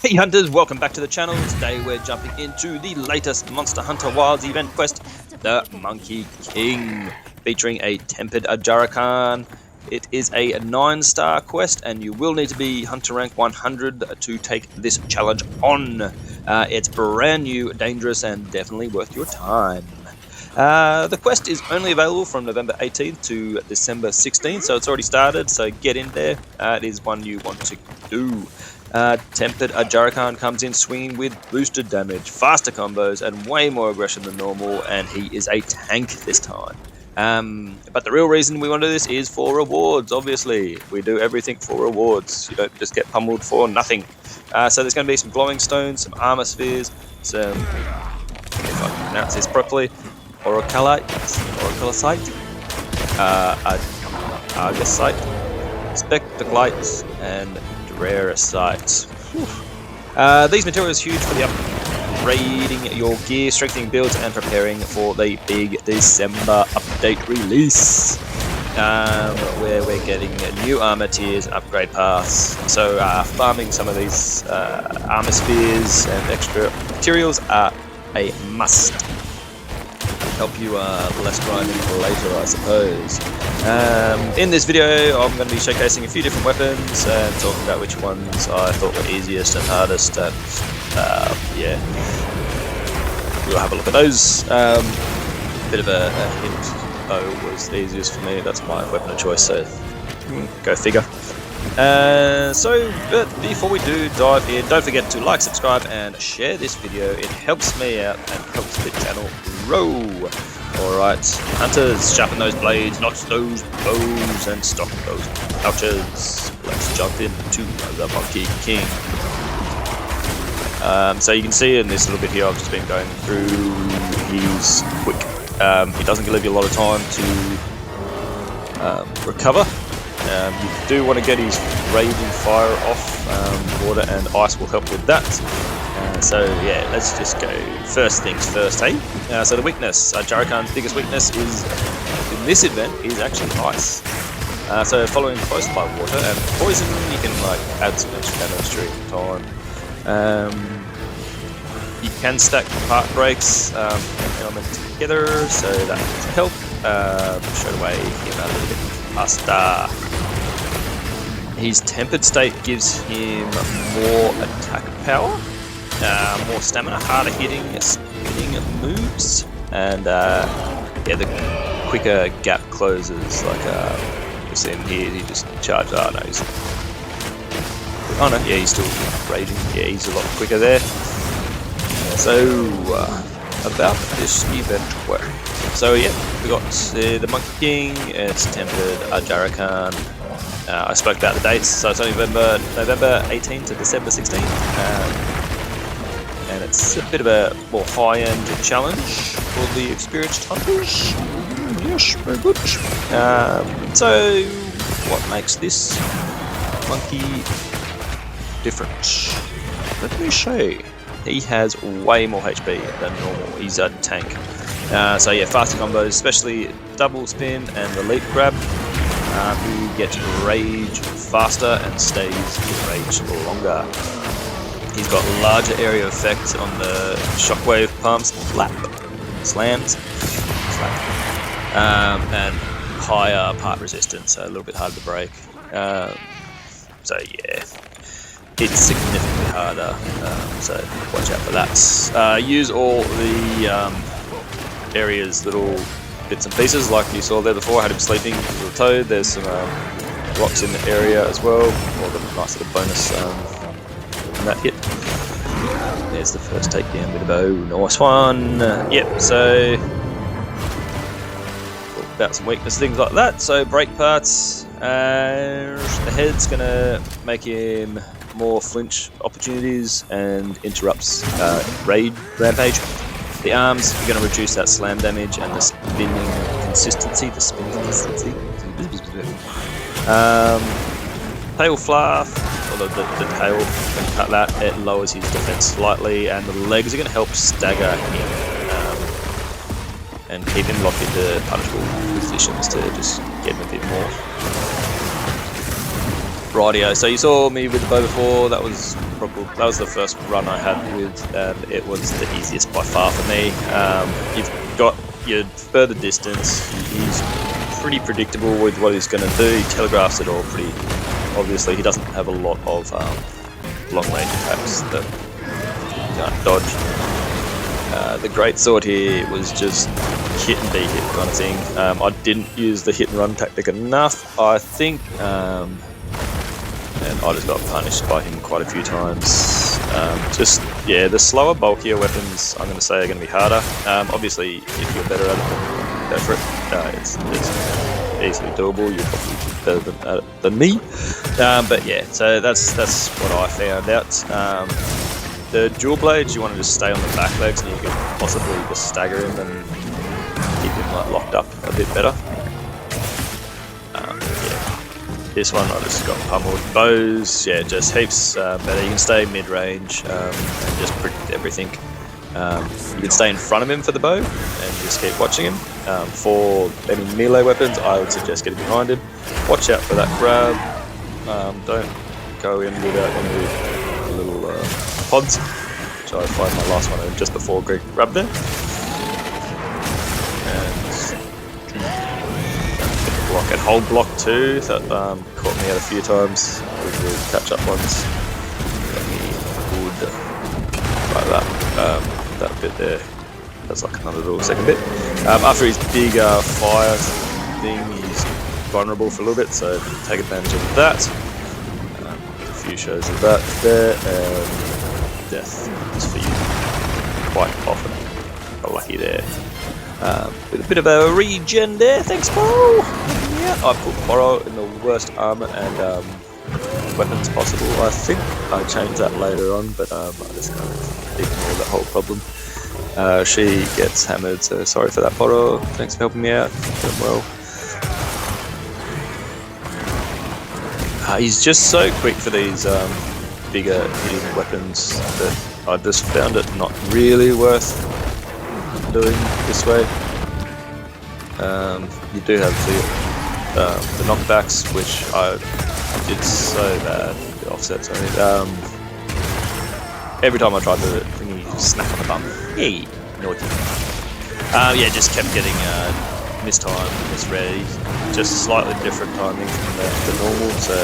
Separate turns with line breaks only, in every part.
Hey hunters, welcome back to the channel. Today we're jumping into the latest Monster Hunter Wilds event quest, the Monkey King, featuring a Tempered Ajarakan. It is a 9-star quest and you will need to be Hunter rank 100 to take this challenge on. It's brand new, dangerous and definitely worth your time. The quest is only available from November 18th to December 16th, so it's already started, so get in there. It is one you want to do. Tempered Ajarakan comes in swinging with boosted damage, faster combos, and way more aggression than normal, and he is a tank this time. But the real reason we want to do this is for rewards, obviously. We do everything for rewards. You don't just get pummeled for nothing. So there's going to be some glowing stones, some armor spheres, some, if I can pronounce this properly, Oricalcite, Argecite, Specklite, and Drearisite. These materials are huge for the upgrading your gear, strengthening builds, and preparing for the big December update release, where we're getting new armor tiers and upgrade paths. So farming some of these armor spheres and extra materials are a must. Help you less grinding later, I suppose. In this video I'm going to be showcasing a few different weapons and talking about which ones I thought were easiest and hardest, and yeah, we'll have a look at those. Bit of a hint, though, was the easiest for me. That's my weapon of choice, so go figure. But before we do dive in, don't forget to like, subscribe, and share this video. It helps me out and helps the channel grow. Alright, hunters, sharpen those blades, notch those bows, and stock those pouches. Let's jump into the Monkey King. So you can see in this little bit here, I've just been going through. He's quick. He doesn't give you a lot of time to recover. You do want to get his raging fire off. Water and ice will help with that. So yeah, let's just go first things first, hey? So the weakness, Ajarakan's biggest weakness is, in this event, is actually ice. So following close by water and poison, you can like add some extra damage during time. You can stack part breaks and elements together, so that can help. Straight away, give that a little bit faster. His tempered state gives him more attack power, more stamina, harder hitting, spinning moves, and yeah, the quicker gap closes. Like you see him here, he just charges. Oh no, yeah, he's still raging. Yeah, he's a lot quicker there. So about this event work. So yeah, we got the Monkey King. It's Tempered Ajarakan. I spoke about the dates, so it's only November 18 to December 16. And it's a bit of a more high-end challenge for the experienced hunters. Yes, very good. So what makes this monkey different? Let me say, he has way more HP than normal. He's a tank. So yeah, faster combos, especially double spin and the leap grab. He gets rage faster and stays in rage longer. He's got larger area effects on the shockwave pumps, slams, and higher part resistance, so a little bit harder to break. So yeah, it's significantly harder, so watch out for that. Use all the areas, little bits and pieces like you saw there before. I had him sleeping with a toad. There's some rocks in the area as well, or the nice little bonus from that hit. There's the first takedown with a bow, nice one. Yep, so talk about some weakness, things like that. So break parts, the head's gonna make him more flinch opportunities and interrupts rampage. The arms, you're going to reduce that slam damage and the spinning consistency. Tail fluff, or the tail, when you cut that, it lowers his defense slightly, and the legs are going to help stagger him and keep him locked into punishable positions to just get him a bit more. Rightio, so you saw me with the bow before. That was the first run I had with, and it was the easiest by far for me. You've got your further distance. He's pretty predictable with what he's going to do. He telegraphs it all pretty obviously. He doesn't have a lot of long range attacks that you can't dodge. The great sword here was just hit and be hit kind of thing. I didn't use the hit and run tactic enough, I think. And I just got punished by him quite a few times. Yeah, the slower, bulkier weapons, I'm going to say, are going to be harder. Obviously, if you're better at it, go for it. It's easily doable. You're probably better at it than me. But yeah, so that's what I found out. The dual blades, you want to just stay on the back legs, and you can possibly just stagger him and keep him like locked up a bit better. This one I just got pummeled. Bows, yeah, just heaps better. You can stay mid-range and just predict everything. You can stay in front of him for the bow and just keep watching him. For any melee weapons, I would suggest getting behind him. Watch out for that grab. Don't go in without any little pods, which I fired my last one just before Greg grabbed there. Block and hold block too, that caught me out a few times with the catch up ones. Got me good like that. That bit there, that's like another little second bit. After his big fire thing, he's vulnerable for a little bit, so take advantage of that. A few shows of that there, and death is for you quite often. Got lucky there. With a bit of a regen there, thanks Borrow! Yeah, I put Borrow in the worst armor and weapons possible, I think. I changed that later on, but I just kind of ignored that whole problem. She gets hammered, so sorry for that, Borrow. Thanks for helping me out, doing well. He's just so quick for these bigger hitting weapons that I just found it not really worth doing this way. You do have the knockbacks, which I did so bad. The offsets, I mean, every time I tried the thingy, snap on the bum. Hey, naughty. Yeah, just kept getting mistime, misread, just slightly different timing from the normal. So,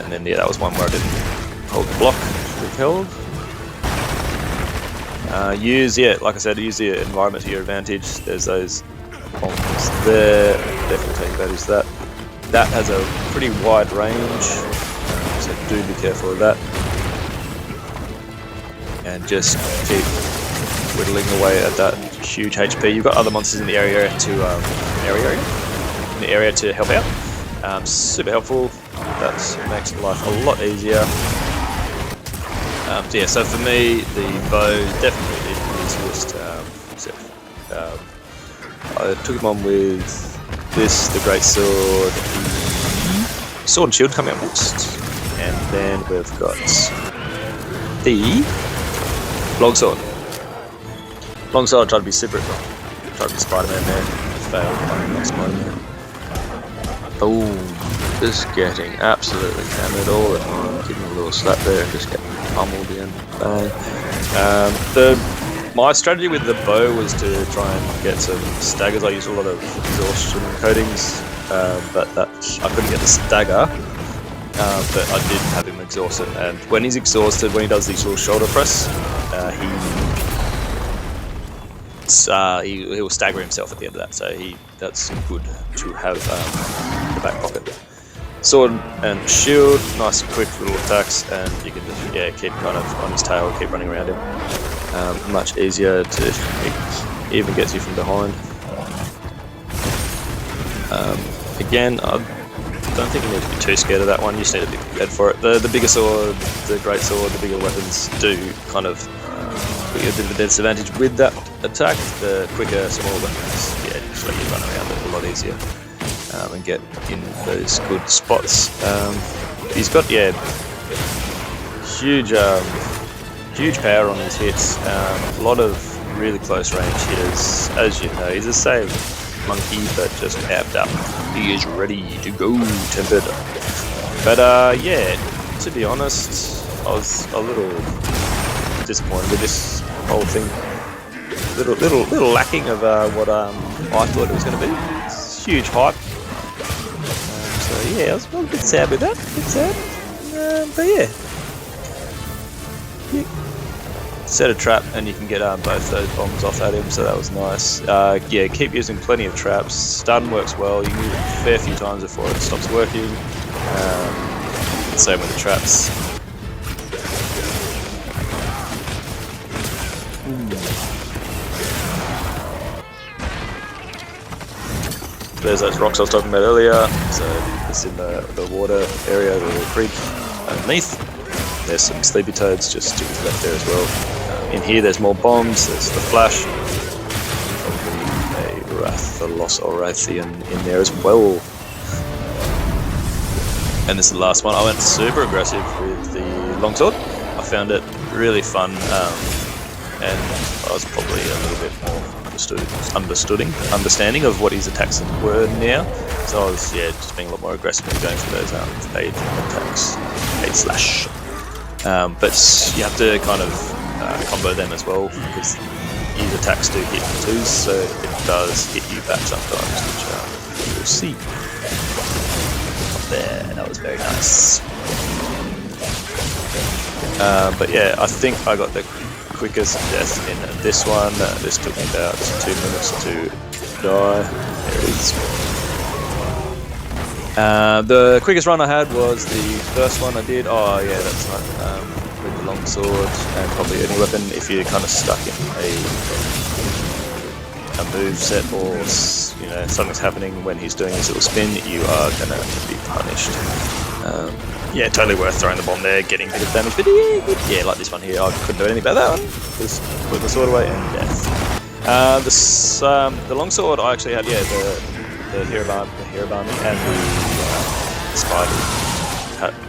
and then yeah, that was one where I didn't hold the block, withheld. Like I said, use the environment to your advantage. There's those bombs there, definitely take advantage of that. That has a pretty wide range, so do be careful of that. And just keep whittling away at that huge HP. You've got other monsters in the area to help out. Super helpful. That makes life a lot easier. Yeah, so for me, the bow definitely the easiest. I took him on with this, the great sword, the sword and shield coming up next, and then we've got the longsword. Longsword, I tried to be super, tried to be Spider-Man there, failed, not Spider-Man. Oh, just getting absolutely hammered all the time, giving a little slap there and just getting pummeled again. My strategy with the bow was to try and get some staggers. I used a lot of exhaustion coatings, but I couldn't get the stagger. But I did have him exhausted, and when he's exhausted, when he does these little shoulder press, he'll stagger himself at the end of that. So that's good to have in the back pocket. Sword and shield, nice quick little attacks, and you can just keep kind of on his tail, keep running around him. Much easier to, it even gets you from behind. Again, I don't think you need to be too scared of that one. You just need to be prepared for it. The bigger sword, the great sword, the bigger weapons do kind of put you a bit of a disadvantage with that attack. The quicker, smaller weapons, just let you run around it a lot easier. And get in those good spots. He's got huge power on his hits. A lot of really close range hitters. As you know, he's the same monkey, but just amped up. He is ready to go, Tempered. But yeah, to be honest, I was a little disappointed with this whole thing. Little lacking of what I thought it was going to be. It's huge hype. So yeah, I was a bit sad with that. But yeah. Set a trap and you can get both those bombs off at him, so that was nice. Yeah, keep using plenty of traps. Stun works well. You can use it a fair few times before it stops working. Same with the traps. There's those rocks I was talking about earlier. So it's in the water area, the creek underneath. There's some sleepy toads just to the left there as well. In here there's more bombs, there's the flash. Probably a Rathian in there as well. And this is the last one. I went super aggressive with the longsword. I found it really fun, and I was probably a little bit more understanding of what his attacks were now. So I was just being a lot more aggressive and going for those paid attacks, paid slash. But you have to kind of combo them as well, because his attacks do hit twos, so it does hit you back sometimes, which you will see. Up there, that was very nice. But yeah, I think I got the quickest death in this one. This took me about 2 minutes to die. There it is. The quickest run I had was the first one I did. Oh yeah, that's right. With the longsword and probably any weapon. If you're kind of stuck in a move set, or something's happening when he's doing his little spin, you are gonna be punished. Yeah, totally worth throwing the bomb there, getting a bit of damage. But yeah, like this one here, I couldn't do anything about that one. Just put the sword away and death. The longsword I actually had, the Hirabami and the spider,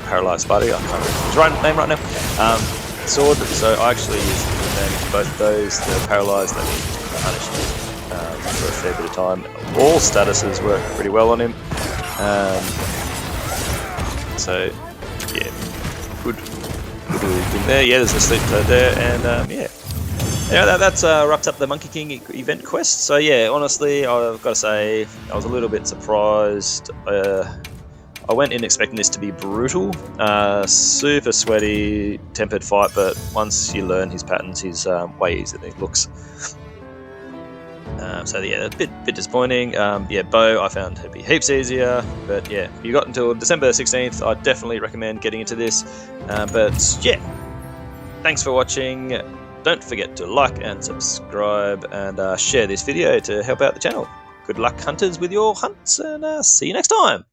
paralyzed spider, I can't remember his name right now. Sword, so I actually used both of those. The paralyzed, they need punishment for a fair bit of time. All statuses work pretty well on him. So yeah, good thing there. Yeah, there's a sleep toad there, and that's wraps up the Monkey King event quest. So yeah, honestly, I've got to say I was a little bit surprised. I went in expecting this to be brutal, super sweaty, tempered fight, but once you learn his patterns, he's way easier than he looks. So yeah, a bit disappointing. Yeah, bow I found to be heaps easier, but yeah, you got until December 16th. I definitely recommend getting into this. But yeah, thanks for watching. Don't forget to like and subscribe and share this video to help out the channel. Good luck, hunters, with your hunts, and see you next time.